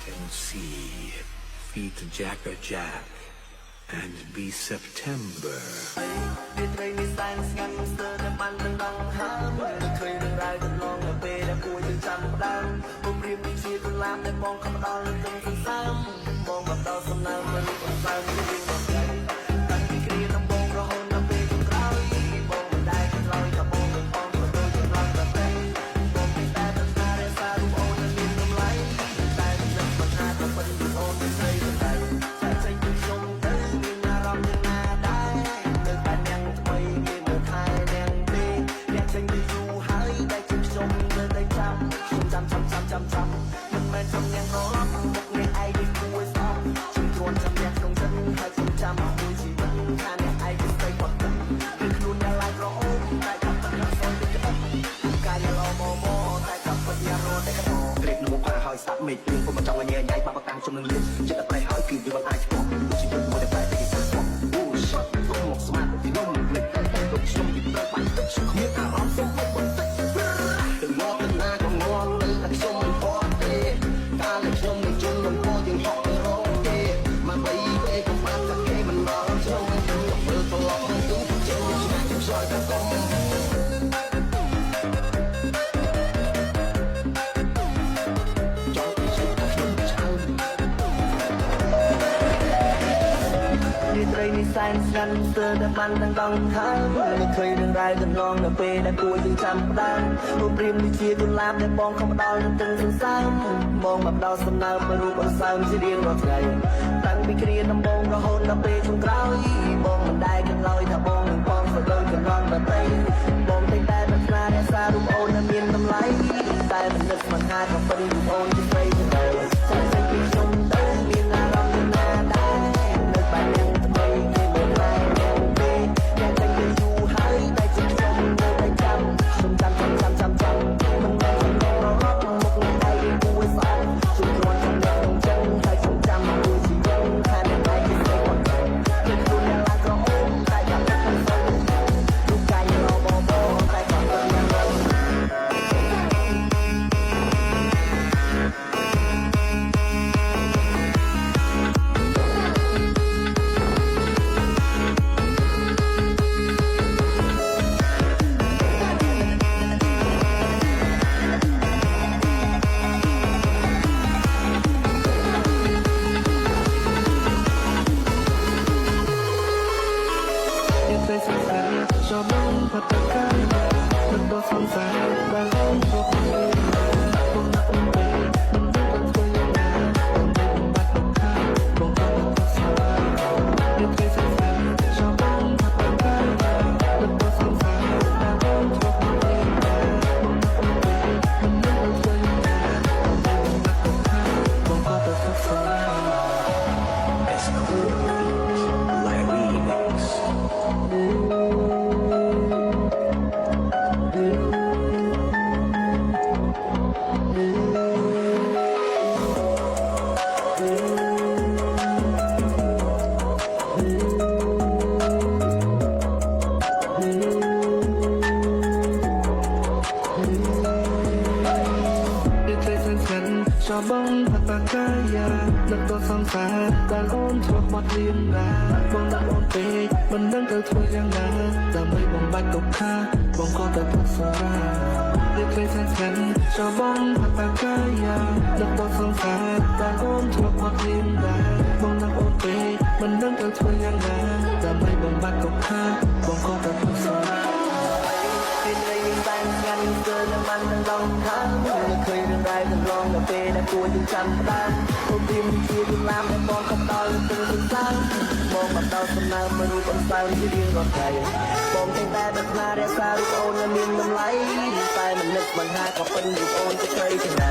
MC feat Jacker Jack and be September វាត្រីនេះសែនស្ងាត់ស្ទើរតែបានដឹងដល់ហើមឃើញរឿងរ៉ាវកន្លងទៅពេលដែលគួរទៅចាំផ្ដើមបំរៀបនេះជាកន្លងដែលបងខំដល់នឹងទាំងសន្សើមបងមកដល់សំណើមមិនបន្សើមជារៀងរាល់ថ្ងៃតាំងពីគ្រាដំបូងរហូតដល់ពេលចុងក្រោយបងមិនដែលខ្លោចថាបងនឹងបងក៏ដូចជាឡងតែបងមិនដែលប្រាថ្នារក្សារូបអូននៅមានតម្លៃតែមិនបញ្ហាក៏ប៉ុន្តែអូនមិនស្រីទៅតែចាក់ចេញពីខ្ញុំទៅមានអារម្មណ៍យ៉ាងណាដែរនៅតែញ៉ាំថ្មីគេមើលថែនាងទេអ្នកចេញទៅយូរហើយតែជាខ្ញុំនៅតែចាំមិនមែនខ្ញុំញ៉ាំរត់មុខអ្នកឯងនេះគួរស្អប់ជឿគ្រាន់ចាំអ្នកក្នុងចិត្តហើយខ្ញុំចាំមួយជីវិតថាអ្នកឯងគឺស្ដីគាត់ទៅគឺខ្លួនអ្នកឡើងរអូនតែកាប់ទឹកកាប់សយទៅក្អឹបកាយល្អមកតែកាប់ពិតយ៉ាងរត់តែក្អប់ក្រេបនៅមុខផាហើយស្ដាប់មេឃព្រៀងពុំចង់ឲ្យញ៉ៃញ៉ៃបាក់តាំងជុំនឹងលៀនចិត្តតែប្រៃហើយគឺវាមិនអាចឆ្ពោះដូចជាមួយតែប្រែតែគេស្គាល់អូ shot មកស្មាតពីនំភ្លេចតែទុកខ្ញុំពីត្រូវបាញ់ទឹកខ្ញុំមានអារម្មណ៍សុខបន្តិចទៅមកទៅណាក៏ងល់ទៅតែខ្ញុំមិនផត់ទេកាលខ្ញុំនឹងជន់នឹងពោយើងហក់ទៅរងទេមកបីពេលក៏បានតែគេមិនមកខ្ញុំមើលត្រឡប់ទៅទូចេញឆ្ងាយខ្ញុំសយតែកុំត្រីនេះសែនស្ងាត់ស្ទើរតែបានដឹងដល់ហើមមិនឃើញរឿងរ៉ាវកន្លងនៅពេលដែលគួរយើងចាំផ្ដើមរូបព្រាមនេះជាកន្លាបដែលបងខំដល់នឹងទាំងសន្សើមបងមកដល់សំណើមរូបអន្សើមជារៀងរាល់ថ្ងៃតាំងពីគ្រាដំបូងរហូតដល់ពេលចុងក្រោយបងមិនដែលគិតឡើយថាបងនឹងបងក៏ដូចកន្លងដទៃបងតែប្រាថ្នារក្សារូបអូននៅមានតម្លៃតែមិននឹកមិនហាក៏ប៉ុន្តែរូបអូនជាស្រីទៅចាំចេញពីខ្ញុំទៅមានអារម្មណ៍ណាដែរនៅបែបនេះថ្មីគេមិនឡាយអ្នកទេអ្នកតែយូរហើយតែជាខ្ញុំនៅតែចាំមិនមែនខ្ញុំរហត់មុខអ្នកឯងគួរស្អប់ជួយគ្រាន់តែអ្នកក្នុងចិត្តហើយខ្ញុំចាំមួយជីវិតថាអ្នកឯងគឺស្រីគាត់ទៅគឺខ្លួនអ្នកឡើងក្រអូនតែចាំតែមិនសូវរូបកាយល្អបបតែគាត់ទៅយ៉ាងរងใจสงสารชอบบ้องพัดตะการมันตัวสงสารบางคนพวกนี้พวกนักอุ้มไปมันไม่ต้องช่วยยังไงต้องได้บำบัดบำคับบางคนก็สบายใจสงสารชอบบ้องพัดตะการมันตัวสงสารบางคนพวกนี้พวกนักอุ้มไปมันไม่ต้องช่วยยังไงต้องได้บำบัดบำคับบางคนก็สบาย It's cool like remixชอบบ้องพัตตากายานักตัวสงสารการโอนทั่วหมดเรียนราบองนักโอนเปมันนั่งเธอทั่วยังไงแต่ไม่บองบัดตกค่าบองก็แต่พักสาราเรียกใครแสนฉันชอบบ้องพัตตากายานักตัวสงสารการโอนทั่วหมดเรียนราบองนักโอนเปมันนั่งเธอทั่วยังไงแต่ไม่บองบัดตกค่าบองก็แต่พักสาราเป็นไรยังแต่งงานเกินแล้วมันต้องลองทำไม่เคยเรื่องใดต้องลองแต่เป็นแต่กลัวจึงจำได้ผมพิมพ์ที่ดูน้ำแต่มองคำตอบตื่นสร้างมองมาตอนสนามมารู้คนสร้างที่เรียงรอดใจผมแต่งแต่แบบนาเรศาลูกโอนและมีน้ำไหลแต่มันนึกมันหากับเป็นลูกโอนจะเคยที่ไหน